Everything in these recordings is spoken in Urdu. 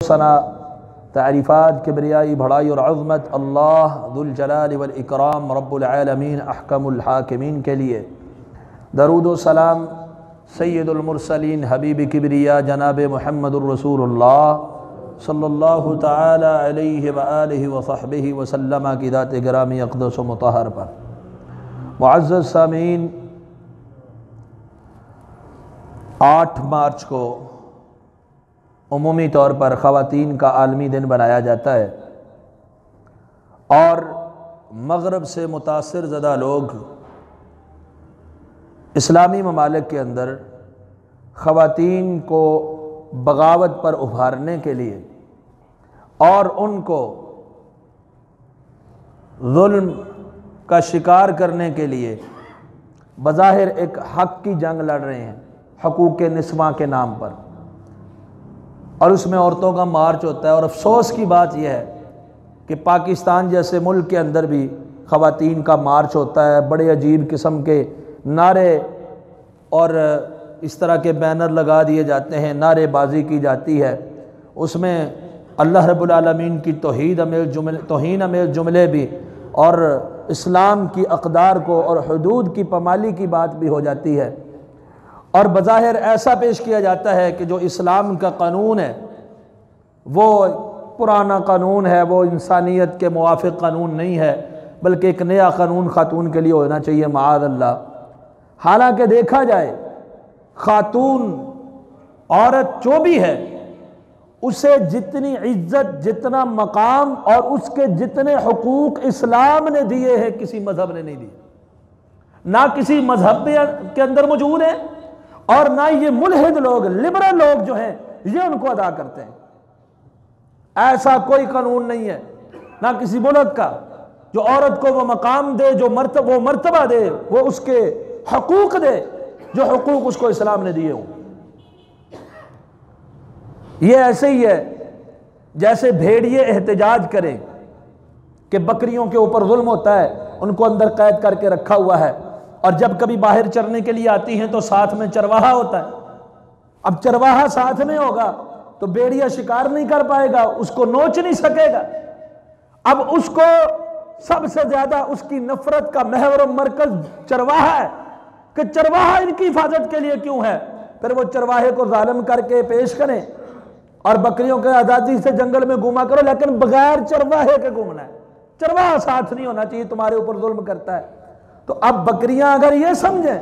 ثنا تعریفات کبریائی بڑائی اور عظمت اللہ ذو الجلال والاکرام رب العالمین احکم الحاکمین کے لیے درود و سلام سید المرسلین حبیب کبریا جناب محمد الرسول اللہ صلی اللہ تعالی علیہ وآلہ وصحبہ وسلم کی ذات گرامی اقدس و مطہر پر۔ معزز سامعین، 8 مارچ کو عمومی طور پر خواتین کا عالمی دن منایا جاتا ہے، اور مغرب سے متاثر زدہ لوگ اسلامی ممالک کے اندر خواتین کو بغاوت پر ابھارنے کے لیے اور ان کو ظلم کا شکار کرنے کے لیے بظاہر ایک حق کی جنگ لڑ رہے ہیں، حقوق نسواں کے نام پر، اور اس میں عورتوں کا مارچ ہوتا ہے۔ اور افسوس کی بات یہ ہے کہ پاکستان جیسے ملک کے اندر بھی خواتین کا مارچ ہوتا ہے، بڑے عجیب قسم کے نعرے اور اس طرح کے بینر لگا دیے جاتے ہیں، نعرے بازی کی جاتی ہے، اس میں اللہ رب العالمین کی توہین امیز جملے بھی اور اسلام کی اقدار کو اور حدود کی پامالی کی بات بھی ہو جاتی ہے، اور بظاہر ایسا پیش کیا جاتا ہے کہ جو اسلام کا قانون ہے وہ پرانا قانون ہے، وہ انسانیت کے موافق قانون نہیں ہے، بلکہ ایک نیا قانون خاتون کے لیے ہونا چاہیے، معاذ اللہ۔ حالانکہ دیکھا جائے خاتون عورت جو بھی ہے اسے جتنی عزت، جتنا مقام اور اس کے جتنے حقوق اسلام نے دیے ہیں کسی مذہب نے نہیں دیے، نہ کسی مذہب کے اندر موجود ہیں، اور نہ یہ ملحد لوگ، لبرل لوگ جو ہیں یہ ان کو ادا کرتے ہیں۔ ایسا کوئی قانون نہیں ہے نہ کسی ملک کا جو عورت کو وہ مقام دے، جو مرتبہ دے، وہ اس کے حقوق دے جو حقوق اس کو اسلام نے دیے ہوں۔ یہ ایسے ہی ہے جیسے بھیڑیے احتجاج کریں کہ بکریوں کے اوپر ظلم ہوتا ہے، ان کو اندر قید کر کے رکھا ہوا ہے، اور جب کبھی باہر چرنے کے لیے آتی ہیں تو ساتھ میں چرواہا ہوتا ہے۔ اب چرواہا ساتھ میں ہوگا تو بھیڑیا شکار نہیں کر پائے گا، اس کو نوچ نہیں سکے گا۔ اب اس کو سب سے زیادہ اس کی نفرت کا محور و مرکز چرواہا ہے کہ چرواہا ان کی حفاظت کے لیے کیوں ہے، پھر وہ چرواہے کو ظالم کر کے پیش کریں اور بکریوں کے آزادی سے جنگل میں گھوما کرو، لیکن بغیر چرواہے کے گھومنا ہے، چرواہا ساتھ نہیں ہونا چاہیے، تمہارے اوپر ظلم کرتا ہے۔ تو اب بکریاں اگر یہ سمجھیں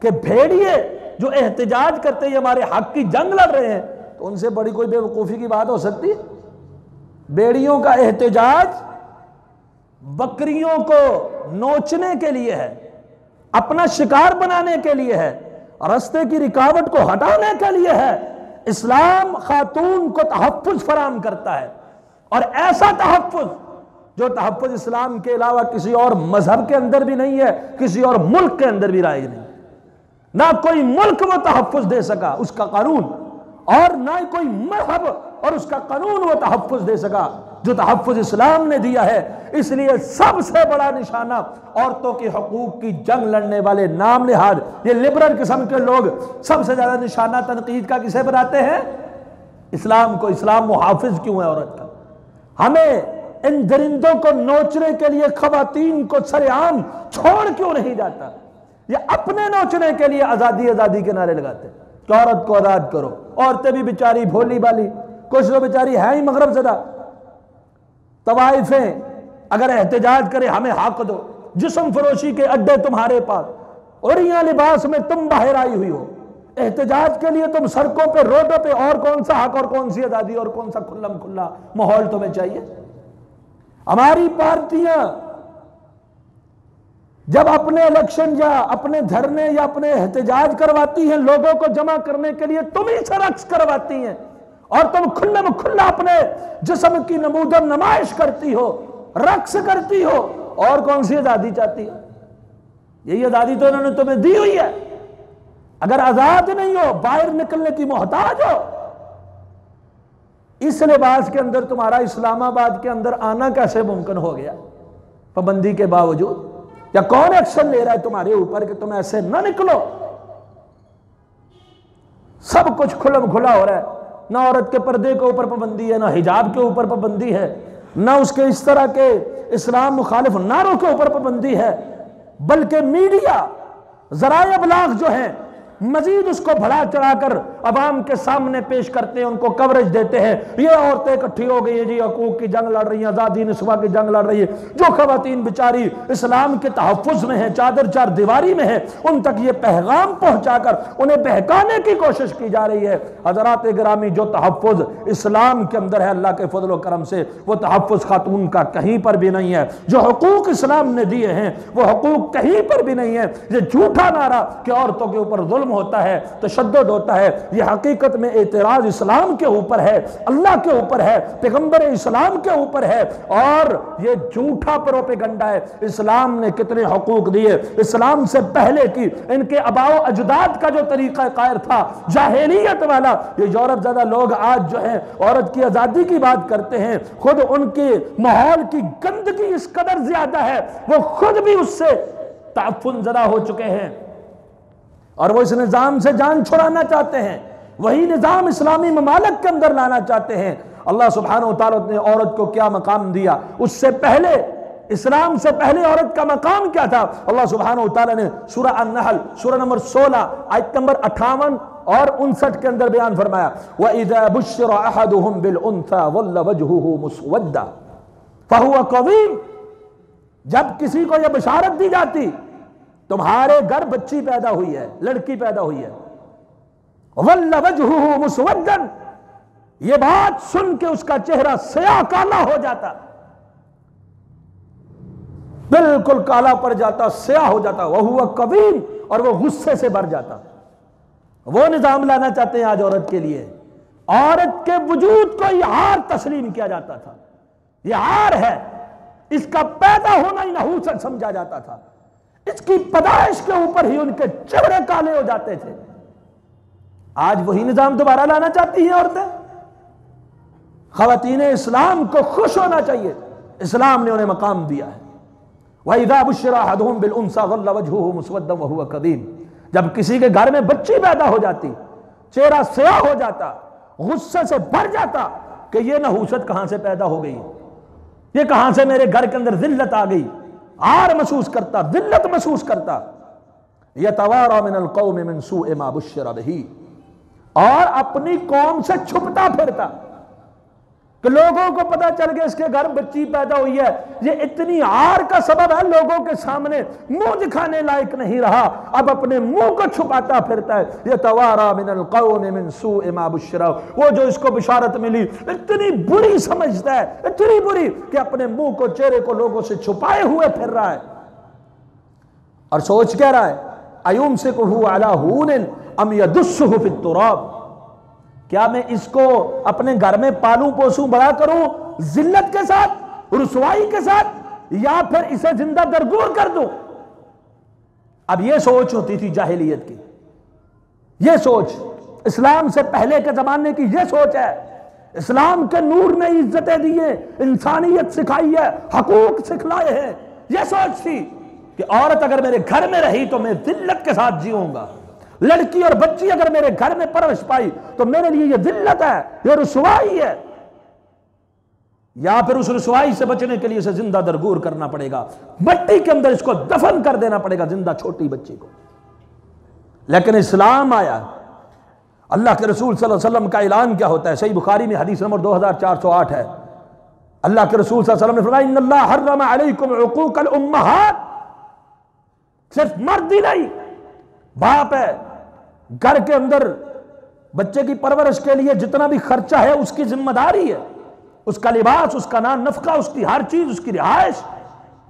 کہ بھیڑیے جو احتجاج کرتے ہیں ہمارے حق کی جنگ لڑ رہے ہیں، تو ان سے بڑی کوئی بے وقوفی کی بات ہو سکتی ہے؟ بھیڑیوں کا احتجاج بکریوں کو نوچنے کے لیے ہے، اپنا شکار بنانے کے لیے ہے، رستے کی رکاوٹ کو ہٹانے کے لیے ہے۔ اسلام خاتون کو تحفظ فراہم کرتا ہے، اور ایسا تحفظ جو تحفظ اسلام کے علاوہ کسی اور مذہب کے اندر بھی نہیں ہے، کسی اور ملک کے اندر بھی رائج نہیں، نہ کوئی ملک وہ تحفظ دے سکا اس کا قانون، اور نہ کوئی مذہب اور اس کا قانون وہ تحفظ دے سکا جو تحفظ اسلام نے دیا ہے۔ اس لیے سب سے بڑا نشانہ عورتوں کے حقوق کی جنگ لڑنے والے نام نہاد یہ لبرل قسم کے لوگ سب سے زیادہ نشانہ تنقید کا کسے بناتے ہیں؟ اسلام کو۔ اسلام محافظ کیوں ہے عورت کا؟ ہمیں ان درندوں کو نوچنے کے لیے خواتین کو سر عام چھوڑ کیوں نہیں جاتا؟ یہ اپنے نوچنے کے لیے آزادی آزادی کے نعرے لگاتے ہیں کہ عورت کو آزاد کرو۔ عورتیں بھی بیچاری بھولی بالی، کچھ تو بیچاری ہیں ہی مغرب زدہ، طوائفیں اگر احتجاج کرے ہمیں حق دو، جسم فروشی کے اڈے تمہارے پاس، عریاں لباس میں تم باہر آئی ہوئی ہو، احتجاج کے لیے تم سڑکوں پہ، روڈوں پہ، اور کون سا حق اور کون سی آزادی اور کون سا کھلم کھلا ماحول تمہیں چاہیے؟ ہماری پارٹیاں جب اپنے الیکشن یا اپنے دھرنے یا اپنے احتجاج کرواتی ہیں لوگوں کو جمع کرنے کے لیے، تم ہی سے رقص کرواتی ہیں، اور تم کھلم کھلا اپنے جسم کی نمود و نمائش کرتی ہو، رقص کرتی ہو، اور کون سی آزادی چاہتی ہے؟ یہی آزادی تو انہوں نے تمہیں دی ہوئی ہے۔ اگر آزاد نہیں ہو، باہر نکلنے کی محتاج ہو، اس لباس کے اندر تمہارا اسلام آباد کے اندر آنا کیسے ممکن ہو گیا پابندی کے باوجود؟ یا کون ایکشن لے رہا ہے تمہارے اوپر کہ تم ایسے نہ نکلو؟ سب کچھ کھلم کھلا ہو رہا ہے، نہ عورت کے پردے کے اوپر پابندی ہے، نہ حجاب کے اوپر پابندی ہے، نہ اس کے اس طرح کے اسلام مخالف نعروں کے اوپر پابندی ہے، بلکہ میڈیا، ذرائع ابلاغ جو ہیں مزید اس کو بڑھا چڑھا کر عوام کے سامنے پیش کرتے ہیں، ان کو کوریج دیتے ہیں۔ یہ عورتیں اکٹھی ہو گئی ہیں جی، حقوق کی جنگ لڑ رہی ہیں، آزادی نسواں کی جنگ لڑ رہی ہے۔ جو خواتین بیچاری اسلام کے تحفظ میں ہیں، چادر چار دیواری میں ہیں، ان تک یہ پیغام پہنچا کر انہیں بہکانے کی کوشش کی جا رہی ہے۔ حضرات گرامی، جو تحفظ اسلام کے اندر ہے اللہ کے فضل و کرم سے، وہ تحفظ خاتون کا کہیں پر بھی نہیں ہے۔ جو حقوق اسلام نے دیے ہیں وہ حقوق کہیں پر بھی نہیں ہے۔ یہ جھوٹا نعرہ کہ عورتوں کے اوپر ظلم ہوتا ہے، تشدد ہوتا ہے، یہ حقیقت میں اعتراض اسلام کے اوپر ہے، اللہ کے اوپر ہے، پیغمبر اسلام کے اوپر ہے، اور یہ جھوٹا پروپیگنڈا ہے۔ اسلام نے کتنے حقوق دیے، اسلام سے پہلے کی ان کے آباء و اجداد کا جو طریقہ کار تھا جاہلیت والا، یہ یورپ زدہ لوگ آج جو ہے عورت کی آزادی کی بات کرتے ہیں، خود ان کے ماحول کی گندگی اس قدر زیادہ ہے، وہ خود بھی اس سے تعفن زدہ ہو چکے ہیں، اور وہ اس نظام سے جان چھڑانا چاہتے ہیں، وہی نظام اسلامی ممالک کے اندر لانا چاہتے ہیں۔ اللہ سبحانہ وتعالیٰ نے عورت کو کیا مقام دیا، اس سے پہلے، اسلام سے پہلے عورت کا مقام کیا تھا؟ اللہ سبحانہ وتعالیٰ نے سورہ النحل سورہ نمبر 16 آیت نمبر 58 اور 59 کے اندر بیان فرمایا، وَإِذَا بُشِّرَ أَحَدُهُمْ بِالْأُنثَىٰ وَلَّ وَجْهُهُ مُسْوَدًّا فَهُوَ كَظِيمٌ، جب کسی کو یہ بشارت دی جاتی تمہارے گھر بچی پیدا ہوئی ہے، لڑکی پیدا ہوئی ہے، وَلَّ وَجْهُهُ مُسْوَدًّا، یہ بات سن کے اس کا چہرہ سیاہ کالا ہو جاتا، بالکل کالا پڑ جاتا، سیاہ ہو جاتا، وَهُوَ كَظِيمٌ، اور وہ غصے سے بھر جاتا۔ وہ نظام لانا چاہتے ہیں آج عورت کے لیے، عورت کے وجود کو یہ عار تسلیم کیا جاتا تھا، یہ عار ہے، اس کا پیدا ہونا ہی نحوست سمجھا جاتا تھا، اس کی پیدائش کے اوپر ہی ان کے چہرے کالے ہو جاتے تھے۔ آج وہی نظام دوبارہ لانا چاہتی ہیں عورتیں۔ خواتین اسلام کو خوش ہونا چاہیے، اسلام نے انہیں مقام دیا ہے۔ وَإِذَا بُشِّرَ أَحَدُهُمْ بِالْأُنثَىٰ ظَلَّ وَجْهُهُ مُسْوَدًّا وَهُوَ كَظِيمٌ، جب کسی کے گھر میں بچی پیدا ہو جاتی، چہرہ سیاہ ہو جاتا، غصے سے بھر جاتا کہ یہ نحوست کہاں سے پیدا ہو گئی، یہ کہاں سے میرے گھر کے اندر ذلت آ گئی، عار محسوس کرتا، ذلت محسوس کرتا۔ یتوارا من القوم من سوء ما بشر بہ، اور اپنی قوم سے چھپتا پھرتا کہ لوگوں کو پتا چل گیا اس کے گھر بچی پیدا ہوئی ہے، یہ اتنی عار کا سبب ہے، لوگوں کے سامنے منہ دکھانے لائق نہیں رہا، اب اپنے منہ کو چھپاتا پھرتا ہے۔ یتوارا من القوم من سوء ما بشر، وہ جو اس کو بشارت ملی اتنی بری سمجھتا ہے، اتنی بری کہ اپنے منہ کو، چہرے کو لوگوں سے چھپائے ہوئے پھر رہا ہے، اور سوچ کہہ رہا ہے ایمسکہ علی ہون ام یدسہ فی التراب، کیا میں اس کو اپنے گھر میں پالوں پوسوں بڑا کروں ذلت کے ساتھ، رسوائی کے ساتھ، یا پھر اسے زندہ درگور کر دوں؟ اب یہ سوچ ہوتی تھی جاہلیت کی، یہ سوچ اسلام سے پہلے کے زمانے کی یہ سوچ ہے۔ اسلام کے نور نے عزتیں دی ہیں، انسانیت سکھائی ہے، حقوق سکھلائے ہیں، یہ سوچ تھی کہ عورت اگر میرے گھر میں رہی تو میں ذلت کے ساتھ جیوں گا، لڑکی اور بچی اگر میرے گھر میں پرورش پائی تو میرے لیے یہ ذلت ہے، یہ رسوائی ہے، یا پھر اس رسوائی سے بچنے کے لیے اسے زندہ درگور کرنا پڑے گا، مٹی کے اندر اس کو دفن کر دینا پڑے گا، زندہ چھوٹی بچی کو۔ لیکن اسلام آیا، اللہ کے رسول صلی اللہ علیہ وسلم کا اعلان کیا ہوتا ہے؟ صحیح بخاری میں حدیث نمبر 2408 ہے، اللہ کے رسول صلی اللہ علیہ وسلم نے فرمایا ان اللہ حرم علیکم عقوق الامہات، صرف مرد ہی نہیں، باپ ہے، گھر کے اندر بچے کی پرورش کے لیے جتنا بھی خرچہ ہے اس کی ذمہ داری ہے، اس کا لباس، اس کا نان نفقہ، اس کی ہر چیز، اس کی رہائش،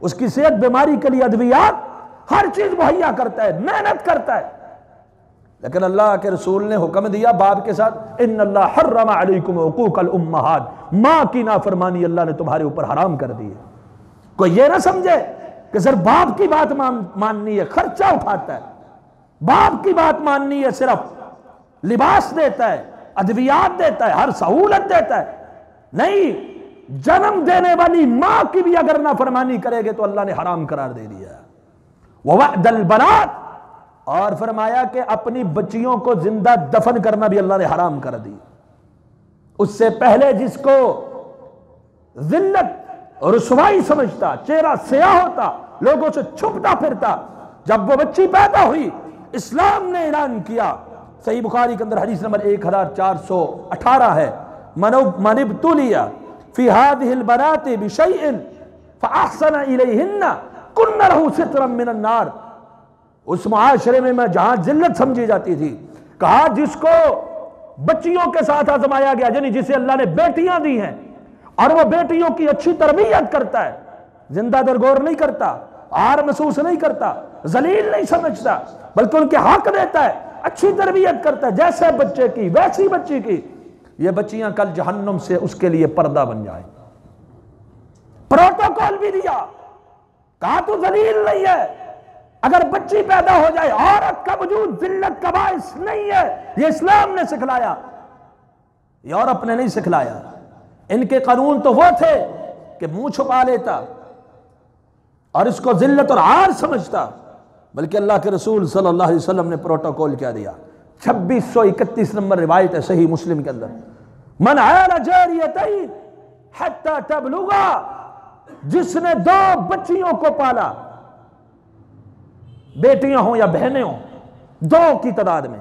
اس کی صحت بیماری کے لیے ادویات، ہر چیز مہیا کرتا ہے، محنت کرتا ہے۔ لیکن اللہ کے رسول نے حکم دیا باپ کے ساتھ ان اللہ حرم علیکم عقوق الامہات، ماں کی نافرمانی اللہ نے تمہارے اوپر حرام کر دی ہے۔ کوئی یہ نہ سمجھے کہ صرف باپ کی بات ماننی ہے، خرچہ اٹھاتا ہے، باپ کی بات ماننی ہے، صرف لباس دیتا ہے، ادویات دیتا ہے، ہر سہولت دیتا ہے، نہیں، جنم دینے والی ماں کی بھی اگر نافرمانی کرے گے تو اللہ نے حرام قرار دے دیا۔ وَوَعْدَ الْبَنَاتِ، اور فرمایا کہ اپنی بچیوں کو زندہ دفن کرنا بھی اللہ نے حرام کر دی۔ اس سے پہلے جس کو ذلت اور رسوائی سمجھتا، چہرہ سیاہ ہوتا، لوگوں سے چھپتا پھرتا، جب وہ بچی پیدا ہوئی اسلام نے اعلان کیا، صحیح بخاری کے اندر حدیث نمبر 1418 ہے، من ابتلی فی هذه البنات بشیء فاحسن الیہن کن لہ سترا من النار۔ اس معاشرے میں جہاں ذلت سمجھی جاتی تھی، کہا جس کو بچیوں کے ساتھ آزمایا گیا، یعنی جسے اللہ نے بیٹیاں دی ہیں اور وہ بیٹیوں کی اچھی تربیت کرتا ہے، زندہ درگور نہیں کرتا، عار محسوس نہیں کرتا، ذلیل نہیں سمجھتا، بلکہ ان کے حق دیتا ہے، اچھی تربیت کرتا ہے، جیسے بچے کی ویسی بچی کی، یہ بچیاں کل جہنم سے اس کے لیے پردہ بن جائیں۔ پروٹوکول بھی دیا، کہا تو ذلیل نہیں ہے، اگر بچی پیدا ہو جائے، عورت کا وجود ذلت کا باعث نہیں ہے، یہ اسلام نے سکھلایا، یورپ نے نہیں سکھلایا۔ ان کے قانون تو وہ تھے کہ منہ چھپا لیتا اور اس کو ذلت اور عار سمجھتا، بلکہ اللہ کے رسول صلی اللہ علیہ وسلم نے پروٹوکول کیا دیا۔ 2631 نمبر روایت ہے صحیح مسلم کے اندر، من عال جاریتین حتی تبلغا، جس نے 2 بچیوں کو پالا، بیٹیاں ہوں یا بہنیں ہوں، 2 کی تعداد میں،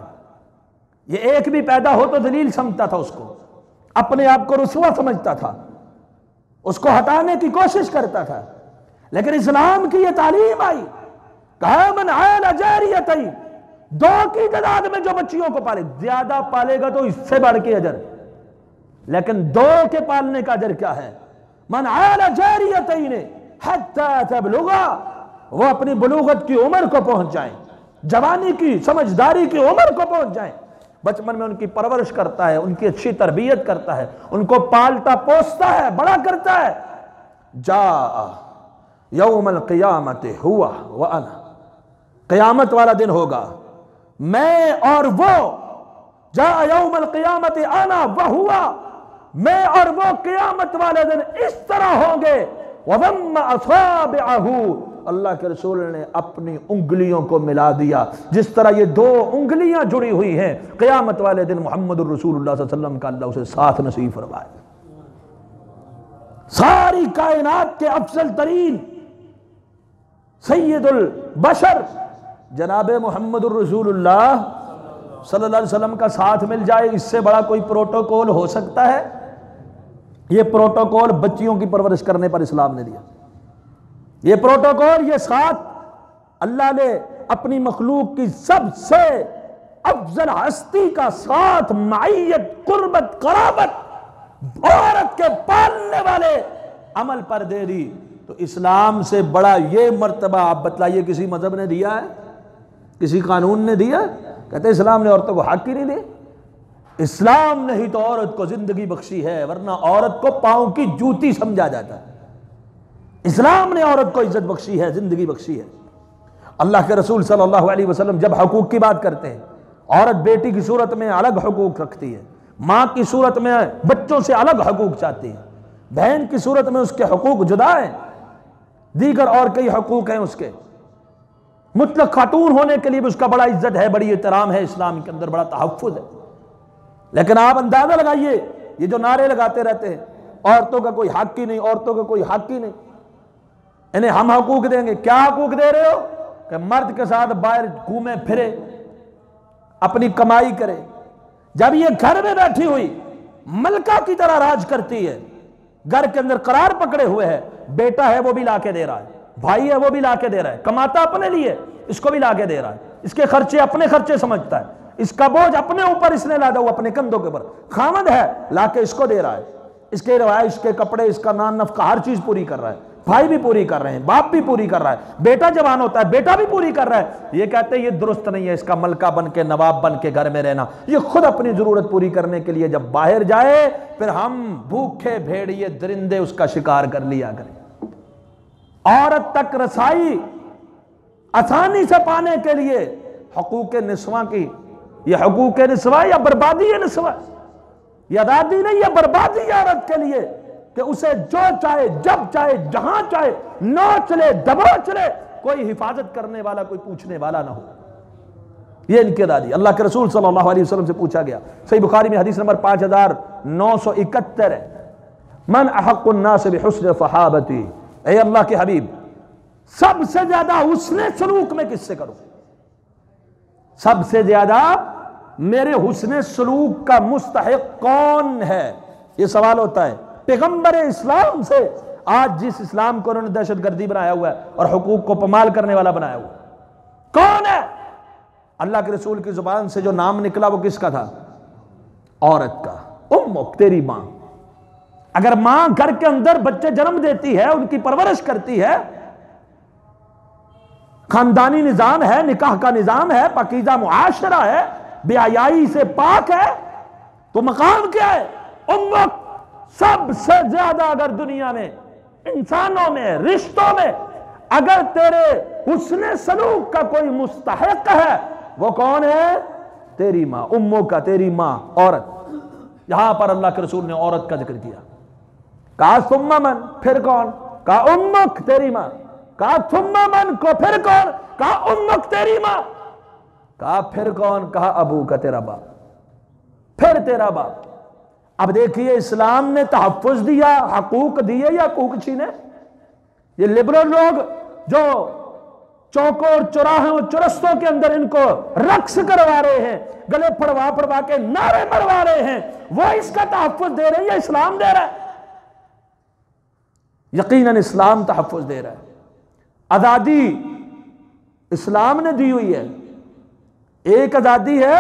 یہ ایک بھی پیدا ہو تو ذلیل سمجھتا تھا، اس کو اپنے آپ کو رسوا سمجھتا تھا، اس کو ہٹانے کی کوشش کرتا تھا، لیکن اسلام کی یہ تعلیم آئی، کہا من عال جاریتین، 2 کی تعداد میں جو بچیوں کو پالے، زیادہ پالے گا تو اس سے بڑھ کے اجر، لیکن 2 کے پالنے کا اجر کیا ہے؟ من عال جاریتین حتی تبلغا، وہ اپنی بلوغت کی عمر کو پہنچ جائیں، جوانی کی سمجھداری کی عمر کو پہنچ جائیں، بچپن میں ان کی پرورش کرتا ہے، ان کی اچھی تربیت کرتا ہے، ان کو پالتا پوستا ہے، بڑا کرتا ہے، جاء یوم القیامت ہوا وانا، قیامت والا دن ہوگا میں اور وہ، جاء یوم القیامت انا وہوا، میں اور وہ قیامت والے دن اس طرح ہوں گے، وَضَمَّ أَصَابِعَهُ، اللہ کے رسول نے اپنی انگلیوں کو ملا دیا، جس طرح یہ 2 انگلیاں جڑی ہوئی ہیں، قیامت والے دن محمد الرسول اللہ صلی اللہ علیہ وسلم کا اللہ اسے ساتھ نصیب فرمائے۔ ساری کائنات کے افضل ترین سید البشر جناب محمد الرسول اللہ صلی اللہ علیہ وسلم کا ساتھ مل جائے، اس سے بڑا کوئی پروٹوکول ہو سکتا ہے؟ یہ پروٹوکول بچیوں کی پرورش کرنے پر اسلام نے دیا، یہ پروٹوکول، یہ ساتھ اللہ نے اپنی مخلوق کی سب سے افضل ہستی کا ساتھ، معیت، قربت، قرابت عورت کے پالنے والے عمل پر دے دی، تو اسلام سے بڑا یہ مرتبہ آپ بتلائیے کسی مذہب نے دیا ہے؟ کسی قانون نے دیا؟ کہتے ہیں اسلام نے عورتوں کو حق ہی نہیں دے، اسلام نے ہی تو عورت کو زندگی بخشی ہے، ورنہ عورت کو پاؤں کی جوتی سمجھا جاتا ہے، اسلام نے عورت کو عزت بخشی ہے، زندگی بخشی ہے۔ اللہ کے رسول صلی اللہ علیہ وسلم جب حقوق کی بات کرتے ہیں، عورت بیٹی کی صورت میں الگ حقوق رکھتی ہے، ماں کی صورت میں بچوں سے الگ حقوق چاہتی ہے، بہن کی صورت میں اس کے حقوق جدا ہیں، دیگر اور کئی حقوق ہیں اس کے، مطلق خاتون ہونے کے لیے بھی اس کا بڑا عزت ہے، بڑی احترام ہے، اسلام کے اندر بڑا تحفظ ہے۔ لیکن آپ اندازہ لگائیے، یہ جو نعرے لگاتے رہتے ہیں، عورتوں کا کوئی حق ہی نہیں، عورتوں کا کوئی حق ہی نہیں، انہیں ہم حقوق دیں گے، کیا حقوق دے رہے ہو؟ کہ مرد کے ساتھ باہر گھومے پھرے، اپنی کمائی کرے، جب یہ گھر میں بیٹھی ہوئی ملکہ کی طرح راج کرتی ہے، گھر کے اندر قرار پکڑے ہوئے ہے، بیٹا ہے وہ بھی لا کے دے رہا ہے، بھائی ہے وہ بھی لا کے دے رہا ہے، کماتا اپنے لیے، اس کو بھی لا کے دے رہا ہے، اس کے خرچے اپنے خرچے سمجھتا ہے، اس کا بوجھ اپنے اوپر اس نے لادا ہوا اپنے کندھوں کے اوپر، خامد ہے لا کے اس کو دے رہا ہے، اس کے رہائش کے کپڑے، اس کا نان نفقہ، ہر چیز پوری کر رہا ہے، بھائی بھی پوری کر رہے ہیں، باپ بھی پوری کر رہا ہے، بیٹا جوان ہوتا ہے بیٹا بھی پوری کر رہا ہے۔ یہ کہتے ہیں یہ درست نہیں ہے، اس کا ملکہ بن کے، نواب بن کے گھر میں رہنا، یہ خود اپنی ضرورت پوری کرنے کے لیے جب باہر جائے، پھر ہم بھوکے بھیڑیے درندے اس کا شکار کر لیا کریں۔ عورت تک رسائی آسانی سے پانے کے لیے حقوق نسواں کی، یہ حقوق نسواں یا بربادی نسواں، یہ آزادی نہیں، یہ بربادی عورت کے لیے کہ اسے جو چاہے جب چاہے جہاں چاہے نوچ لے دبوچ لے، کوئی حفاظت کرنے والا، کوئی پوچھنے والا نہ ہو، یہ ان کی آزادی۔ اللہ کے رسول صلی اللہ علیہ وسلم سے پوچھا گیا، صحیح بخاری میں حدیث نمبر 971 ہے۔ من احق الناس بحسن صحابتی، اے اللہ کے حبیب سب سے زیادہ حسن سلوک میں کس سے کروں؟ سب سے زیادہ میرے حسن سلوک کا مستحق کون ہے؟ یہ سوال ہوتا ہے پیغمبر اسلام سے۔ آج جس اسلام کو انہوں نے دہشت گردی بنایا ہوا ہے اور حقوق کو پامال کرنے والا بنایا ہوا ہے، کون ہے؟ اللہ کے رسول کی زبان سے جو نام نکلا وہ کس کا تھا؟ عورت کا۔ امک، تیری ماں۔ اگر ماں گھر کے اندر بچے جنم دیتی ہے، ان کی پرورش کرتی ہے، خاندانی نظام ہے، نکاح کا نظام ہے، پاکیزہ معاشرہ ہے، بے حیائی سے پاک ہے، تو مقام کیا ہے؟ امک۔ سب سے زیادہ اگر دنیا میں، انسانوں میں، رشتوں میں اگر تیرے حسن سلوک کا کوئی مستحق ہے وہ کون ہے؟ تیری ماں۔ اموں کا، تیری ماں، عورت۔ یہاں پر اللہ کے رسول نے عورت کا ذکر کیا، کہا ثم من، پھر کون؟ کہا امک، تیری ماں۔ کہا ثم من کو پھر کون؟ کہا امک، تیری ماں۔ کہا پھر کون؟ کہا ابو کا، تیرا باپ، پھر تیرا باپ۔ اب دیکھیے اسلام نے تحفظ دیا، حقوق دیے یا حقوق چھینے؟ یہ لبرل لوگ جو چوکوں اور چوراہوں اور چرستوں کے اندر ان کو رقص کروا رہے ہیں، گلے پڑوا کے نعرے مروا رہے ہیں، وہ اس کا تحفظ دے رہے ہیں یا اسلام دے رہا ہے؟ یقیناً اسلام تحفظ دے رہا ہے۔ آزادی اسلام نے دی ہوئی ہے۔ ایک آزادی ہے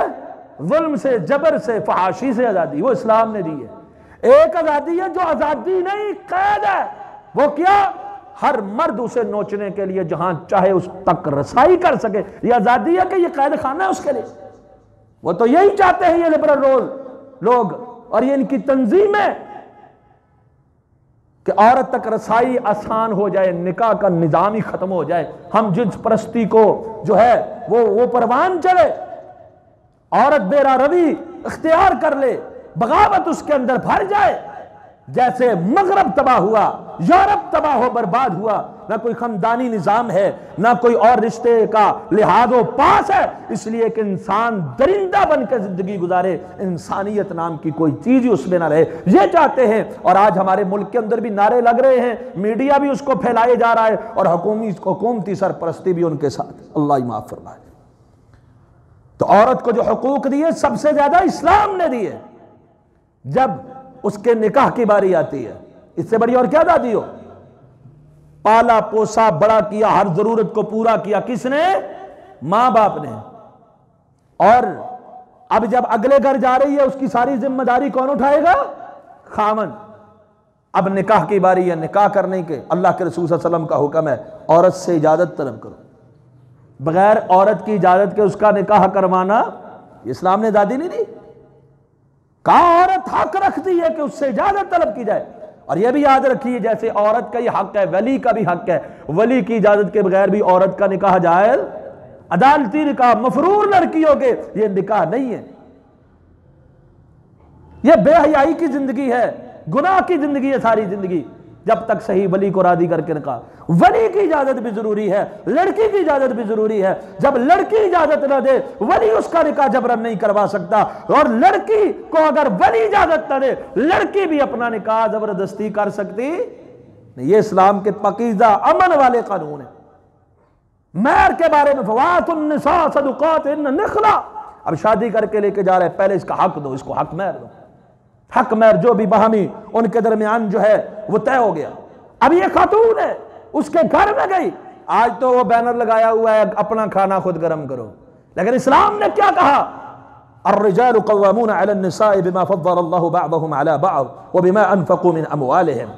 ظلم سے، جبر سے، فحاشی سے آزادی، وہ اسلام نے دی ہے۔ ایک آزادی ہے جو آزادی نہیں، قید ہے۔ وہ کیا؟ ہر مرد اسے نوچنے کے لیے جہاں چاہے اس تک رسائی کر سکے۔ یہ آزادی ہے کہ یہ قید خانہ ہے اس کے لیے؟ وہ تو یہی چاہتے ہیں یہ لبرل لوگ اور یہ ان کی تنظیمیں کہ عورت تک رسائی آسان ہو جائے، نکاح کا نظام ہی ختم ہو جائے، ہم جنس پرستی کو جو ہے وہ پروان چلے، عورت بیرا روی اختیار کر لے، بغاوت اس کے اندر بھر جائے۔ جیسے مغرب تباہ ہوا، یورپ تباہ ہو برباد ہوا، نہ کوئی خاندانی نظام ہے، نہ کوئی اور رشتے کا لحاظ و پاس ہے، اس لیے کہ انسان درندہ بن کے زندگی گزارے، انسانیت نام کی کوئی چیز ہی اس میں نہ رہے، یہ چاہتے ہیں۔ اور آج ہمارے ملک کے اندر بھی نعرے لگ رہے ہیں، میڈیا بھی اس کو پھیلائے جا رہا ہے اور حکومتی سرپرستی بھی ان کے ساتھ۔ اللہ ہی معاف فرمائے۔ تو عورت کو جو حقوق دیے سب سے زیادہ اسلام نے دیے۔ جب اس کے نکاح کی باری آتی ہے، اس سے بڑی اور کیا دادی ہو؟ پالا پوسا بڑا کیا، ہر ضرورت کو پورا کیا، کس نے؟ ماں باپ نے۔ اور اب جب اگلے گھر جا رہی ہے اس کی ساری ذمہ داری کون اٹھائے گا؟ خامن۔ اب نکاح کی باری ہے، نکاح کرنے کے اللہ کے رسول صلی اللہ علیہ وسلم کا حکم ہے عورت سے اجازت طلب کرو۔ بغیر عورت کی اجازت کے اس کا نکاح کروانا اسلام نے دادی نہیں دی۔ کہا عورت حق رکھتی ہے کہ اس سے اجازت طلب کی جائے۔ اور یہ بھی یاد رکھیے جیسے عورت کا یہ حق ہے، ولی کا بھی حق ہے، ولی کی اجازت کے بغیر بھی عورت کا نکاح جائز، عدالتی نکاح، مفرور لڑکیوں کے یہ نکاح نہیں ہے۔ یہ بے حیائی کی زندگی ہے، گناہ کی زندگی ہے ساری زندگی، جب تک صحیح ولی کو راضی کر کے نکاح۔ ولی کی اجازت بھی ضروری ہے، لڑکی کی اجازت بھی ضروری ہے۔ جب لڑکی اجازت نہ دے ولی اس کا نکاح جبرن نہیں کروا سکتا، اور لڑکی کو اگر ولی اجازت نہ دے لڑکی بھی اپنا نکاح زبردستی کر سکتی نہیں۔ یہ اسلام کے پاکیزہ امن والے قانون ہیں۔ مہر کے بارے میں فوات النساء صدقاتہن نخلا، اب شادی کر کے لے کے جا رہے ہیں، پہلے اس کا حق دو، اس کو حق مہر دو۔ حق مہر جو بھی باہمی ان کے درمیان جو ہے وہ طے ہو گیا۔ اب یہ خاتون ہے، اس کے گھر میں گئی، آج تو وہ بینر لگایا ہوا ہے اپنا کھانا خود گرم کرو، لیکن اسلام نے کیا کہا؟ الرجال قوامون علی النساء بما فضل اللہ بعضهم علی بعض وبما انفقوا من اموالهم۔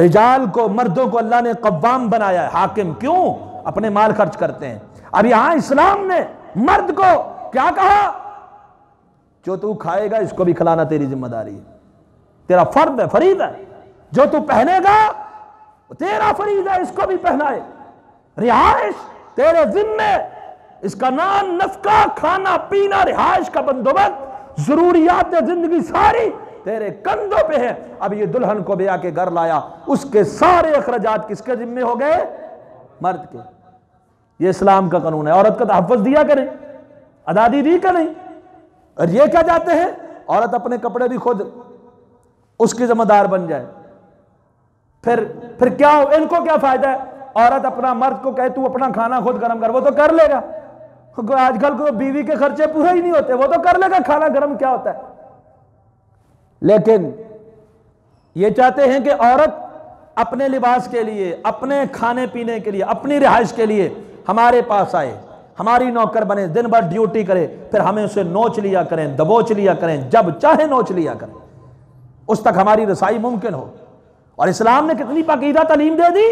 رجال کو، مردوں کو اللہ نے قوام بنایا ہے، حاکم، کیوں؟ اپنے مال خرچ کرتے ہیں۔ اب یہاں اسلام نے مرد کو کیا کہا؟ جو تو کھائے گا اس کو بھی کھلانا تیری ذمہ داری ہے، تیرا فرض ہے، فریض ہے۔ جو تو پہنے گا تیرا فریض ہے اس کو بھی پہنائے۔ رہائش تیرے ذمے، اس کا نام، نفقہ، کھانا پینا، رہائش کا بندوبست، ضروریات زندگی ساری تیرے کندھوں پہ ہے۔ اب یہ دلہن کو بیا کے گھر لایا، اس کے سارے اخراجات کس کے ذمے ہو گئے؟ مرد کے۔ یہ اسلام کا قانون ہے۔ عورت کا تحفظ دیا کریں، آزادی دی کہ نہیں؟ اور یہ کیا جاتے ہیں عورت اپنے کپڑے بھی خود اس کی ذمہ دار بن جائے، پھر کیا ہو؟ ان کو کیا فائدہ ہے؟ عورت اپنا مرد کو کہے تو اپنا کھانا خود گرم کر، وہ تو کر لے گا۔ آج کل کو بیوی کے خرچے پورے ہی نہیں ہوتے، وہ تو کر لے گا، کھانا گرم کیا ہوتا ہے؟ لیکن یہ چاہتے ہیں کہ عورت اپنے لباس کے لیے، اپنے کھانے پینے کے لیے، اپنی رہائش کے لیے ہمارے پاس آئے، ہماری نوکر بنے، دن بھر ڈیوٹی کرے، پھر ہمیں اسے نوچ لیا کریں، دبوچ لیا کریں، جب چاہے نوچ لیا کریں، اس تک ہماری رسائی ممکن ہو۔ اور اسلام نے کتنی پاکیزہ تعلیم دے دی،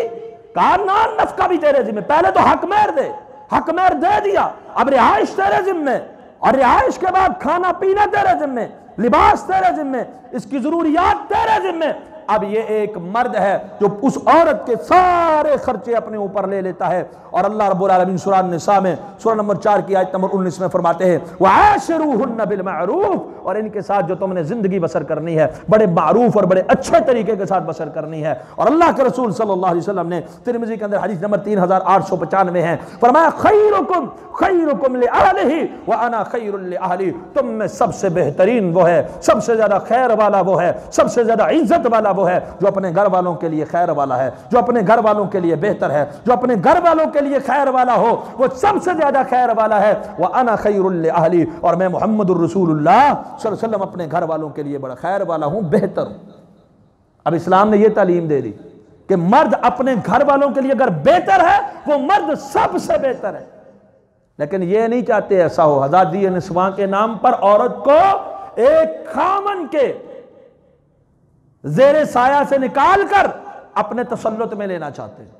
کہا نان نفقہ بھی تیرے ذمہ، پہلے تو حق مہر دے، حق مہر دے دیا، اب رہائش تیرے ذمہ، اور رہائش کے بعد کھانا پینا تیرے ذمہ، لباس تیرے ذمہ، اس کی ضروریات تیرے ذمہ۔ اب یہ ایک مرد ہے جو اس عورت کے سارے خرچے اپنے اوپر لے لیتا ہے، اور اللہ رب العالمین سورہ النساء میں سورہ نمبر 4 کی آیت نمبر 19 میں فرماتے ہیں وَعَاشِرُوهُنَّ بِالْمَعْرُوفِ، اور ان کے ساتھ جو تم نے زندگی بسر کرنی ہے بڑے معروف اور بڑے اچھے طریقے کے ساتھ بسر کرنی ہے۔ اور اللہ کے رسول صلی اللہ علیہ وسلم نے ترمذی کے اندر حدیث نمبر 3895 ہے، فرمایا خیرکم خیرکم لأہلہ وَأَنَا خیر لأہلی، تم میں سب سے بہترین وہ ہے، سب سے زیادہ خیر والا وہ ہے، سب سے زیادہ عزت والا وہ ہے جو اپنے گھر والوں کے لیے خیر والا ہے، جو اپنے گھر والوں کے لیے بہتر ہے، جو اپنے گھر والوں کے لیے خیر والا ہو، وہ سب سے زیادہ خیر والا ہے۔ وَأَنَا خَيْرٌ لِأَهْلِي، اور میں محمد الرسول اللہ صلی اللہ علیہ وسلم اپنے گھر والوں کے لیے بڑا خیر والا ہوں، بہتر ہوں۔ اب اسلام نے یہ تعلیم دے دی کہ مرد اپنے گھر والوں کے لیے اگر بہتر ہے، وہ مرد سب سے بہتر ہے۔ لیکن یہ نہیں چاہتے ایسا ہو، آزادی نسواں کے نام پر عورت کو ایک خامن کے زیر سایہ سے نکال کر اپنے تسلط میں لینا چاہتے ہیں،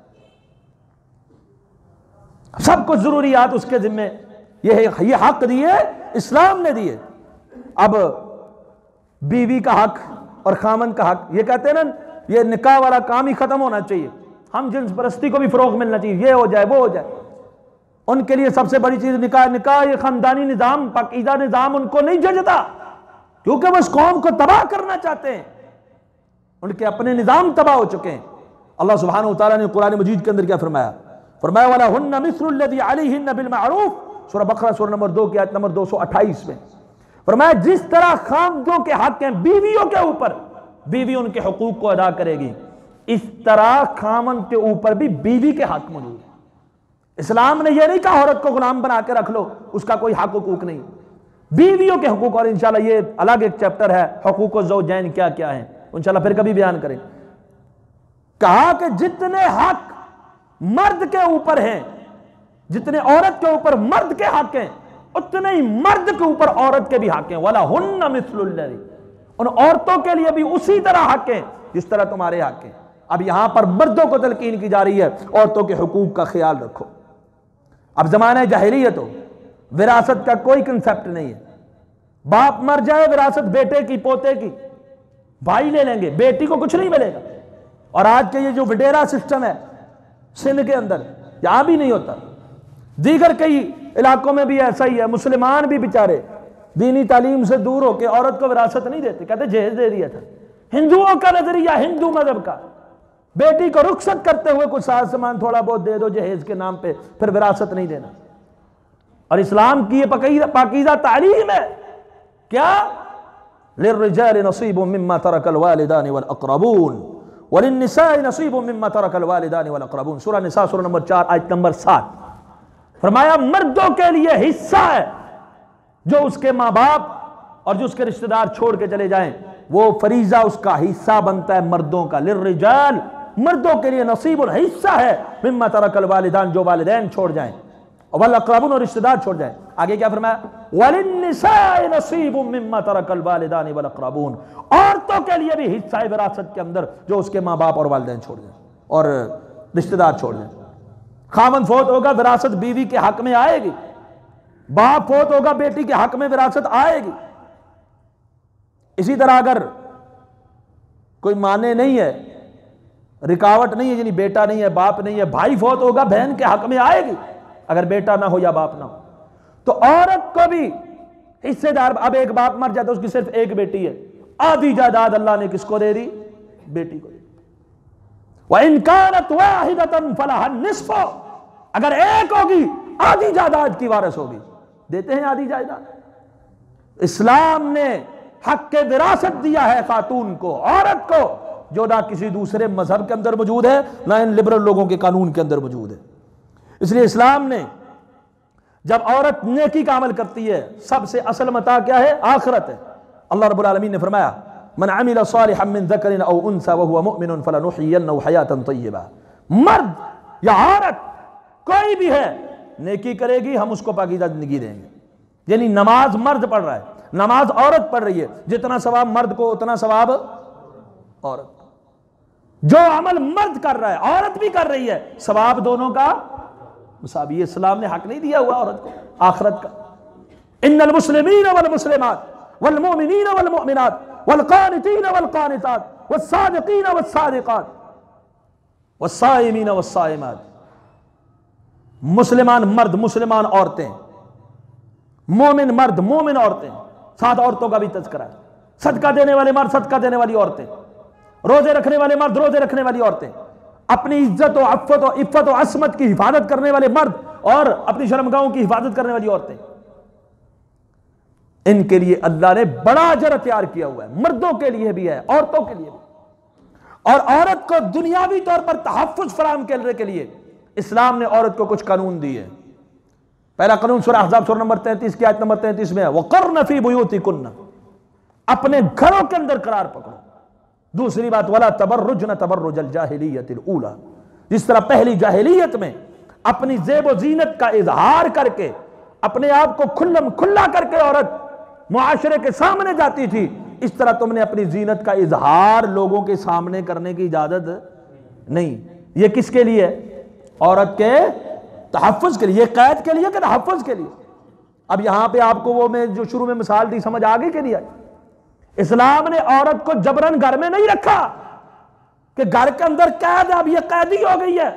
سب کچھ ضروریات اس کے ذمہ، یہ حق دیے اسلام نے دیے۔ اب بیوی کا حق اور خامن کا حق، یہ کہتے ہیں نا یہ نکاح والا کام ہی ختم ہونا چاہیے، ہم جنس پرستی کو بھی فروغ ملنا چاہیے، یہ ہو جائے وہ ہو جائے۔ ان کے لیے سب سے بڑی چیز نکاح، یہ خاندانی نظام، پاکیزہ نظام ان کو نہیں ججتا، کیونکہ وہ اس قوم کو تباہ کرنا چاہتے ہیں، ان کے اپنے نظام تباہ ہو چکے ہیں۔ اللہ سبحانہ وتعالیٰ نے قرآن مجید کے اندر کیا فرمایا؟ فرمایا وَلَهُنَّ مِثْلُ الَّذِي عَلَيْهِنَّ بِالْمَعْرُوفِ، سورہ بقرہ سورہ نمبر 2 کی آیت نمبر 228 میں فرمایا جس طرح خامدوں کے حق ہیں بیویوں کے اوپر، بیوی ان کے حقوق کو ادا کرے گی، اس طرح خامن کے اوپر بھی بیوی کے حق موجود ہیں۔ اسلام نے یہ نہیں کہا عورت کو غلام بنا کے رکھ لو، اس کا کوئی حق حقوق نہیں، بیویوں کے حقوق، اور انشاءاللہ یہ الگ ایک چیپٹر ہے حقوق الزوجین کیا کیا ہیں، انشاءاللہ پھر کبھی بیان کریں۔ کہا کہ جتنے حق مرد کے اوپر ہیں، جتنے عورت کے اوپر مرد کے حق ہیں، اتنے ہی مرد کے اوپر عورت کے بھی حق ہیں۔ وَلَهُنَّ مِثْلُ الَّذِي، ان عورتوں کے لیے بھی اسی طرح حق ہیں جس طرح تمہارے حق ہیں۔ اب یہاں پر مردوں کو تلقین کی جا رہی ہے عورتوں کے حقوق کا خیال رکھو۔ اب زمانہ جاہلیت ہو، وراثت کا کوئی کنسپٹ نہیں ہے، باپ مر جائے وراثت بیٹے کی پوتے کی بھائی لے لیں گے، بیٹی کو کچھ نہیں ملے گا۔ اور آج کے یہ جو وڈیرا سسٹم ہے سندھ کے اندر، یہاں بھی نہیں ہوتا، دیگر کئی علاقوں میں بھی ایسا ہی ہے، مسلمان بھی بیچارے دینی تعلیم سے دور ہو کے عورت کو وراثت نہیں دیتے، کہتے جہیز دے دیا تھا۔ ہندوؤں کا نظریہ، ہندو مذہب کا، بیٹی کو رخصت کرتے ہوئے کچھ ساز سامان تھوڑا بہت دے دو جہیز کے نام پہ، پھر وراثت نہیں دینا۔ اور اسلام کی یہ پاکیزہ تعلیم ہے کیا؟ للرجال نصیب مما ترک الوالدان والاقربون وللنساء نصیب مما ترک الوالدان والاقربون، سورہ نساء سورہ نمبر 4 آیت نمبر 7۔ فرمایا مردوں کے لیے حصہ ہے جو اس کے ماں باپ اور جو اس کے رشتہ دار چھوڑ کے چلے جائیں، وہ فریضہ اس کا حصہ بنتا ہے مردوں کا۔ للرجال، مردوں کے لیے نصیب الحصہ ہے مما ترک الوالدان، جو والدین چھوڑ جائیں، والاقربون اور رشتہ دار چھوڑ جائیں۔ آگے کیا فرمایا؟ وللنساء نصیب مما ترک الوالدان والاقربون، عورتوں کے لیے بھی حصہ ہے وراثت کے اندر جو اس کے ماں باپ اور والدین چھوڑ جائیں اور رشتہ دار چھوڑ جائیں۔ خامن فوت ہوگا وراثت بیوی کے حق میں آئے گی، باپ فوت ہوگا بیٹی کے حق میں وراثت آئے گی۔ اسی طرح اگر کوئی مانے نہیں ہے، رکاوٹ نہیں ہے، یعنی بیٹا نہیں ہے، باپ نہیں ہے، بھائی فوت ہوگا بہن کے حق میں آئے گی اگر بیٹا نہ ہو یا باپ نہ ہو۔ تو عورت کو بھی حصے دار، اب ایک باپ مر جاتا ہے، اس کی صرف ایک بیٹی ہے، آدھی جائیداد اللہ نے کس کو دے دی؟ بیٹی کو۔ وَإِن كَانَتْ وَاحِدَةً فَلَهَا النِّصْفُ، اگر ایک ہوگی آدھی جائیداد کی وارث ہوگی۔ دیتے ہیں آدھی جائیداد۔ اسلام نے حق وراثت دیا ہے خاتون کو، عورت کو، جو نہ کسی دوسرے مذہب کے اندر موجود ہے، نہ ان لبرل لوگوں کے قانون کے اندر موجود ہے۔ اس لیے اسلام نے جب عورت نیکی کا عمل کرتی ہے، سب سے اصل متاع کیا ہے؟ آخرت ہے۔ اللہ رب العالمین نے فرمایا من عمل صالحا من ذکر او انثى وهو مؤمن فلنحيينه حیاتا طیبہ، مرد یا عورت کوئی بھی ہے نیکی کرے گی ہم اس کو پاکیزہ زندگی دیں گے۔ یعنی نماز مرد پڑھ رہا ہے، نماز عورت پڑھ رہی ہے، جتنا ثواب مرد کو اتنا ثواب عورت کو۔ جو عمل مرد کر رہا ہے عورت بھی کر رہی ہے، ثواب دونوں کا مساوی۔ اسلام نے حق نہیں دیا ہوا عورت کو آخرت کا۔ ان المسلمین والمسلمات والمؤمنین والمؤمنات والقانتین والقانتات والصادقین والصادقات والصائمین والصائمات، مسلمان مرد، مسلمان عورتیں، مومن مرد، مومن عورتیں، ساتھ عورتوں کا بھی تذکرہ ہے، صدقہ دینے والے مرد، صدقہ دینے والی عورتیں، روزے رکھنے والے مرد، روزے رکھنے والی عورتیں، اپنی عزت و عفت و عصمت کی حفاظت کرنے والے مرد اور اپنی شرمگاہوں کی حفاظت کرنے والی عورتیں، ان کے لیے اللہ نے بڑا اجر تیار کیا ہوا ہے، مردوں کے لیے بھی ہے، عورتوں کے لیے بھی۔ اور عورت کو دنیاوی طور پر تحفظ فراہم کرنے کے لیے اسلام نے عورت کو کچھ قانون دیے۔ پہلا قانون سورہ احزاب سورہ نمبر 33 کی آیت نمبر 33 میں ہے وَقَرْنَ فِي بُيُوتِكُنَّ، اپنے گھروں کے اندر قرار پکڑو۔ دوسری بات وَلَا تَبَرُّجْنَ تَبَرُّجَ الْجَاهِلِيَّةِ الْأُولَى، جس طرح پہلی جاہلیت میں اپنی زیب و زینت کا اظہار کر کے اپنے آپ کو کھلم کھلا کر کے عورت معاشرے کے سامنے جاتی تھی، اس طرح تم نے اپنی زینت کا اظہار لوگوں کے سامنے کرنے کی اجازت نہیں۔ یہ کس کے لیے؟ عورت کے تحفظ کے لیے، قید کے لیے کہ تحفظ کے لیے؟ اب یہاں پہ آپ کو وہ میں جو شروع میں مثال دی سمجھ آگے کے لیے آئی؟ اسلام نے عورت کو جبرن گھر میں نہیں رکھا کہ گھر کے اندر قید ہے، اب یہ قیدی ہو گئی ہے،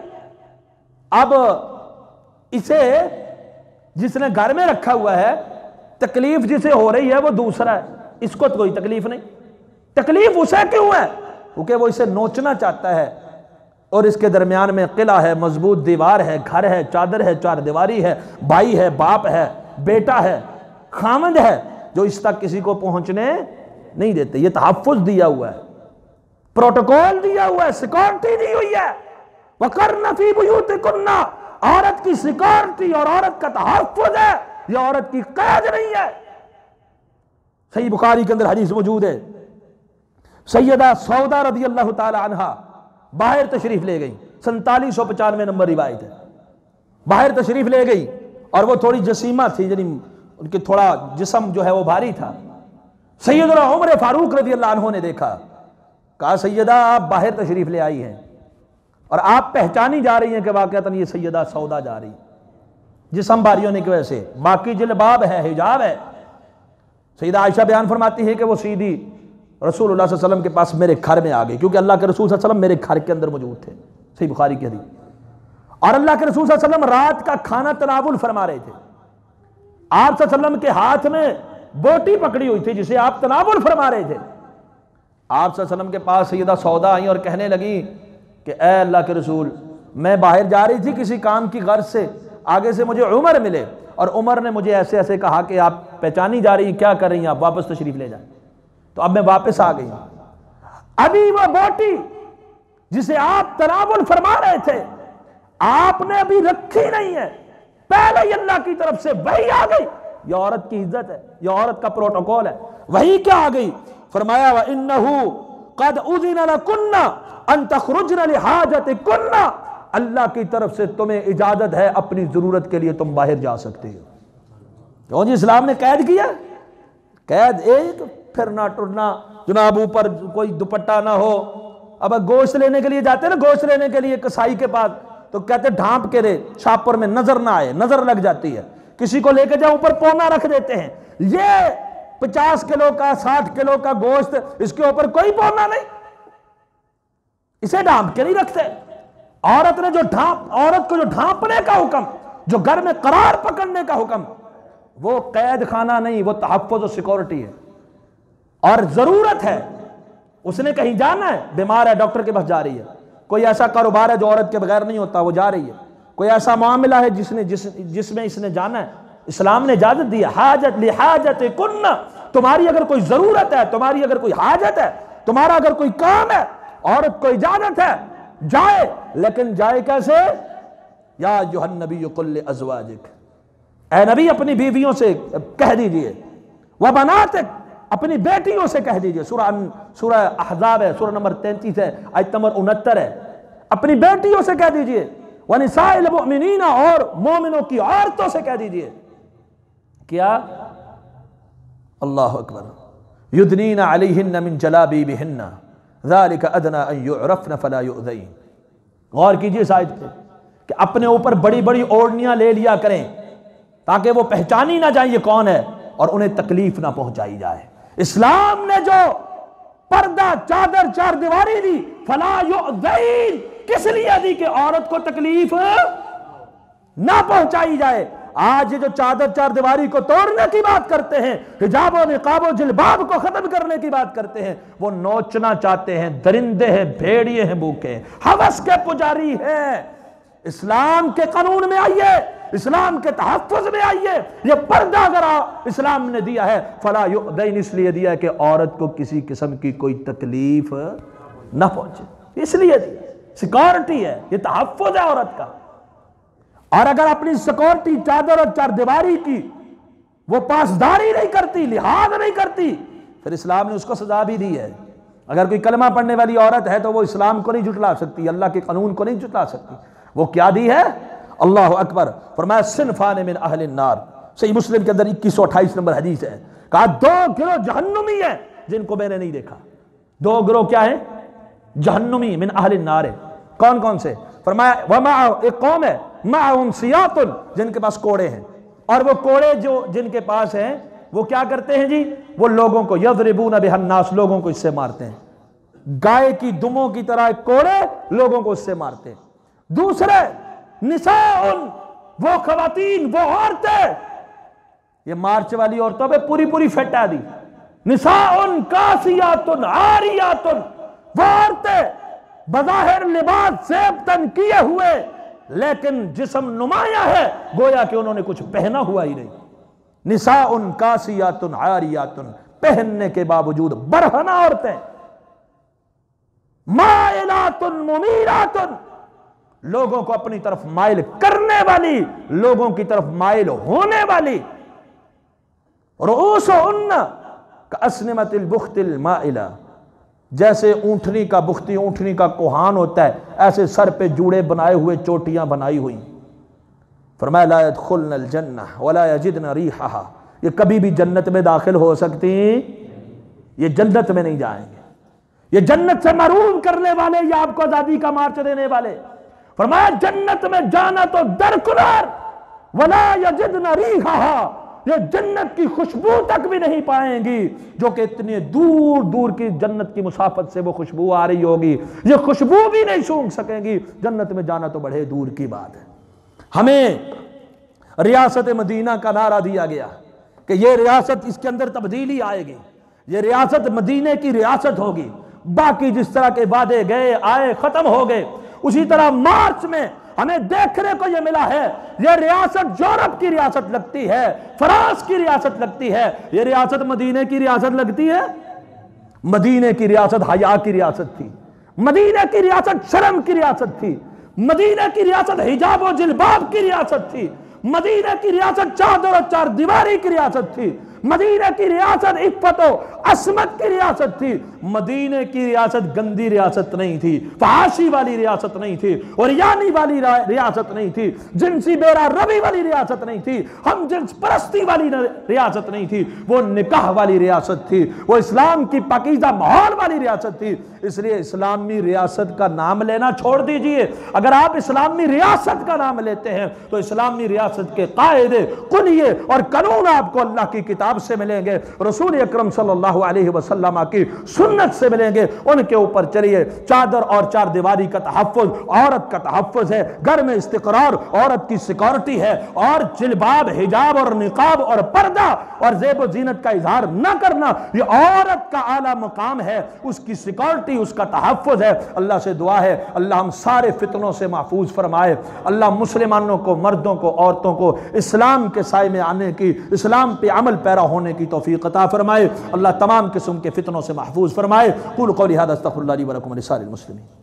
اب اسے جس نے گھر میں رکھا ہوا ہے تکلیف جسے ہو رہی ہے وہ دوسرا ہے، اس کو تو کوئی تکلیف نہیں۔ تکلیف اسے کیوں ہے؟ کیونکہ وہ اسے نوچنا چاہتا ہے، اور اس کے درمیان میں قلعہ ہے، مضبوط دیوار ہے، گھر ہے، چادر ہے، چار دیواری ہے، بھائی ہے، باپ ہے، بیٹا ہے، خامند ہے، جو اس تک کسی کو پہنچنے نہیں دیتے۔ یہ تحفظ دیا ہوا ہے، پروٹوکول دیا ہوا ہے، سیکورٹی دی ہوئی ہے۔ وَقَرْنَ فِي بُيُوتِكُنَّ، عورت کی سیکورٹی اور عورت کا تحفظ ہے، یہ عورت کی قید نہیں ہے۔ صحیح بخاری کے اندر حدیث موجود ہے، سیدہ سودا رضی اللہ تعالی عنہا باہر تشریف لے گئی، 4795 نمبر روایت ہے، باہر تشریف لے گئی اور وہ تھوڑی جسیمہ تھی، یعنی ان کے تھوڑا جسم جو ہے وہ بھاری تھا۔ سیدنا عمر فاروق رضی اللہ عنہ نے دیکھا، کہا سیدہ آپ باہر تشریف لے آئی ہیں اور آپ پہچانی جا رہی ہیں کہ واقعتاً یہ سیدہ سودا جا رہی، جسم بھاری ہونے کی وجہ سے، باقی جلباب ہے، حجاب ہے۔ سیدہ عائشہ بیان فرماتی ہے کہ وہ سیدھی رسول اللہ صلی اللہ علیہ وسلم کے پاس میرے گھر میں آ گئی، کیونکہ اللہ کے رسول صلی اللہ علیہ وسلم میرے گھر کے اندر موجود تھے، صحیح بخاری کی حدیث۔ اور اللہ کے رسول صلی اللہ علیہ وسلم رات کا کھانا تناول فرما رہے تھے، آپ صلی اللہ علیہ وسلم کے ہاتھ میں بوٹی پکڑی ہوئی تھی جسے آپ تناول فرما رہے تھے۔ آپ صلی اللہ علیہ وسلم کے پاس سیدہ سودا آئیں اور کہنے لگی کہ اے اللہ کے رسول، میں باہر جا رہی تھی کسی کام کی غرض سے، آگے سے مجھے عمر ملے اور عمر نے مجھے ایسے ایسے کہا کہ آپ پہچانی جا رہی ہیں، کیا کر رہی ہیں آپ، واپس تشریف لے جائیں۔ تو اب میں واپس آ گئی ہوں، ابھی وہ بوٹی جسے آپ تناول فرما رہے تھے آپ نے ابھی رکھی نہیں ہے، پہلے ہی اللہ کی طرف سے وحی آ گئی۔ یہ عورت کی عزت ہے، یہ عورت کا پروٹوکول ہے۔ وحی کیا آ گئی؟ فرمایا وَإِنَّهُ قَدْ أُذِنَ لَكُنَّ أَن تَخْرُجْنَ لِحَاجَتِكُنَّ، اللہ کی طرف سے تمہیں اجازت ہے، اپنی ضرورت کے لیے تم باہر جا سکتے ہو۔ کیوں جی اسلام نے قید کیا؟ قید ایک پھرنا ٹرنا، جناب اوپر کوئی دوپٹہ نہ ہو۔ اب گوشت لینے کے لیے جاتے ہیں نا، گوشت لینے کے لیے کسائی کے پاس، تو کہتے ڈھانپ کے دے، شاپر میں نظر نہ آئے، نظر لگ جاتی ہے۔ کسی کو لے کے جاؤ اوپر پونا رکھ دیتے ہیں، یہ 50 کلو کا 60 کلو کا گوشت، اس کے اوپر کوئی پونا نہیں، اسے ڈھانپ کے نہیں رکھتے۔ عورت نے عورت کو جو ڈھانپنے کا حکم، جو گھر میں قرار پکڑنے کا حکم، وہ قید خانہ نہیں، وہ تحفظ و سیکورٹی ہے۔ اور ضرورت ہے، اس نے کہیں جانا ہے، بیمار ہے ڈاکٹر کے پاس جا رہی ہے، کوئی ایسا کاروبار ہے جو عورت کے بغیر نہیں ہوتا، وہ جا رہی ہے، کوئی ایسا معاملہ ہے جس میں اس نے جانا ہے، اسلام نے اجازت دی ہے۔ حاجت لحاجت کن، تمہاری اگر کوئی ضرورت ہے، تمہاری اگر کوئی حاجت ہے، تمہارا اگر کوئی کام ہے، عورت کو اجازت ہے جائے، لیکن جائے کیسے؟ یا ایھا النبی قل لازواجک، اے نبی اپنی بیویوں سے کہہ دیجئے، وبناتک، اپنی بیٹیوں سے کہہ دیجئے، سورہ احزاب ہے، سورہ نمبر 33 ہے، آیت نمبر 69 ہے، اپنی بیٹیوں سے کہہ دیجئے، وَنِسَاءِ الْمُؤْمِنِينَ، اور مومنوں کی عورتوں سے کہہ دیجئے کیا؟ اللہ اکبر، یدنین علیہن من جلابیبہن ذالک ادنی ان یعرفن فلا یؤذین۔ غور کیجئے اس آیت پہ کہ اپنے اوپر بڑی بڑی اوڑھنیاں لے لیا کریں تاکہ وہ پہچانی نہ جائیں یہ کون ہے اور انہیں تکلیف نہ پہنچائی جائے۔ اسلام نے جو پردہ، چادر، چار دیواری دی، فلا یؤذین، کس لیے دی کہ عورت کو تکلیف نہ پہنچائی جائے۔ آج یہ جو چادر چار دیواری کو توڑنے کی بات کرتے ہیں، حجاب و نقاب و جلباب کو ختم کرنے کی بات کرتے ہیں، وہ نوچنا چاہتے ہیں، درندے ہیں، بھیڑیے ہیں، بھوکے ہیں، ہوس کے پجاری ہیں۔ اسلام کے قانون میں آئیے، اسلام کے تحفظ میں آئیے۔ یہ پردہ اگر اسلام نے دیا ہے فلا یؤذین، اس لیے دیا ہے کہ عورت کو کسی قسم کی کوئی تکلیف نہ پہنچے، اس لیے دیا، سیکورٹی ہے، یہ تحفظ ہے عورت کا۔ اور اگر اپنی سیکورٹی، چادر اور چار دیواری کی وہ پاسداری نہیں کرتی، لحاظ نہیں کرتی، پھر اسلام نے اس کو سزا بھی دی ہے۔ اگر کوئی کلمہ پڑھنے والی عورت ہے تو وہ اسلام کو نہیں جھٹلا سکتی، اللہ کے قانون کو نہیں جھٹلا سکتی۔ وہ کیا دی ہے؟ اللہ اکبر، فرمایا صنفان من اہل النار، صحیح مسلم کے اندر 2128 نمبر حدیث ہے، کہا دو گروہ جہنمی ہیں جن کو میں نے نہیں دیکھا۔ دو گروہ کیا ہیں؟ جہنمی من اہل النار ہے۔ کون کون سے؟ فرمایا ومع، ایک قوم ہے، معہم سیاط، جن کے پاس کوڑے ہیں، اور وہ کوڑے جو جن کے پاس ہیں وہ کیا کرتے ہیں جی؟ وہ لوگوں کو یضربون بها الناس، لوگوں کو اس سے مارتے ہیں، گائے کی دموں کی طرح کوڑے لوگوں کو اس سے مارتے ہیں۔ دوسرے نساء، وہ خواتین، وہ عورتیں، یہ مارچ والی عورتوں پہ پوری پوری فٹا دی، نساء کاسیات عاریات، وہ عورتیں بظاہر لباس زیب تن کیے ہوئے لیکن جسم نمایاں ہے گویا کہ انہوں نے کچھ پہنا ہوا ہی نہیں۔ نساء کاسیات عاریات، پہننے کے باوجود برہنہ عورتیں، مائلات ممیلات، لوگوں کو اپنی طرف مائل کرنے والی، لوگوں کی طرف مائل ہونے والی، رؤوسہن کاسنمۃ البخت المائلہ، جیسے اونٹنی کا بختی، اونٹنی کا کوہان ہوتا ہے، ایسے سر پہ جوڑے بنائے ہوئے، چوٹیاں بنائی ہوئی۔ فرمایا لا يدخلن الجنہ ولا یجدن ریحہا، یہ کبھی بھی جنت میں داخل ہو سکتی، یہ جنت میں نہیں جائیں گے، یہ جنت سے محروم کرنے والے، یہ آپ کو آزادی کا مارچ دینے والے۔ فرمایا جنت میں جانا تو درکنار، ولا یجدن ریحہا، یہ جنت کی خوشبو تک بھی نہیں پائیں گی، جو کہ اتنے دور دور کی جنت کی مسافت سے وہ خوشبو آ رہی ہوگی، یہ خوشبو بھی نہیں سونگھ سکیں گی۔ جنت میں جانا تو بڑے دور کی بات ہے۔ ہمیں ریاست مدینہ کا نعرہ دیا گیا کہ یہ ریاست، اس کے اندر تبدیلی آئے گی، یہ ریاست مدینے کی ریاست ہوگی۔ باقی جس طرح کے وعدے گئے آئے ختم ہو گئے، اسی طرح مارچ میں ہمیں دیکھنے کو یہ ملا ہے، یہ ریاست یورپ کی ریاست لگتی ہے، فرانس کی ریاست لگتی ہے، یہ ریاست مدینے کی ریاست لگتی ہے۔ مدینے کی ریاست حیا کی ریاست تھی، مدینے کی ریاست شرم کی ریاست تھی، مدینے کی ریاست حجاب و جلباب کی ریاست تھی، مدینے کی ریاست چادر اور چار دیواری کی ریاست تھی، مدینہ کی ریاست عفت و عصمت کی ریاست تھی، مدینہ کی ریاست گندی ریاست نہیں تھی، فحاشی والی ریاست نہیں تھی، اوریانی والی ریاست نہیں تھی، جنسی بیرا روی والی ریاست نہیں تھی، ہم جنس پرستی والی ریاست نہیں تھی، وہ نکاح والی ریاست تھی، وہ اسلام کی پاکیزہ ماحول والی ریاست تھی۔ اس لیے اسلامی ریاست کا نام لینا چھوڑ دیجئے۔ اگر آپ اسلامی ریاست کا نام لیتے ہیں تو اسلامی ریاست کے قاعدے، قنیے اور قانون آپ کو اللہ کی کتاب سے ملیں گے، رسول اکرم صلی اللہ علیہ وسلم کی سنت سے ملیں گے، ان کے اوپر چلیے۔ چادر اور چار دیواری کا تحفظ عورت کا تحفظ ہے، گھر میں استقرار عورت کی سیکورٹی ہے، اور جلباب، حجاب اور نقاب اور پردہ اور زیب و زینت کا اظہار نہ کرنا یہ عورت کا اعلیٰ مقام ہے، اس کی سیکورٹی، اس کا تحفظ ہے۔ اللہ سے دعا ہے اللہ ہم سارے فتنوں سے محفوظ فرمائے، اللہ مسلمانوں کو، مردوں کو، عورتوں کو اسلام کے سائے میں آنے کی، اسلام پہ عمل پیرا ہونے کی توفیق عطا فرمائے، اللہ تمام قسم کے فتنوں سے محفوظ فرمائے۔ قولوا قولی ھذا استغفر اللہ لی ولکم ولسائر المسلمین۔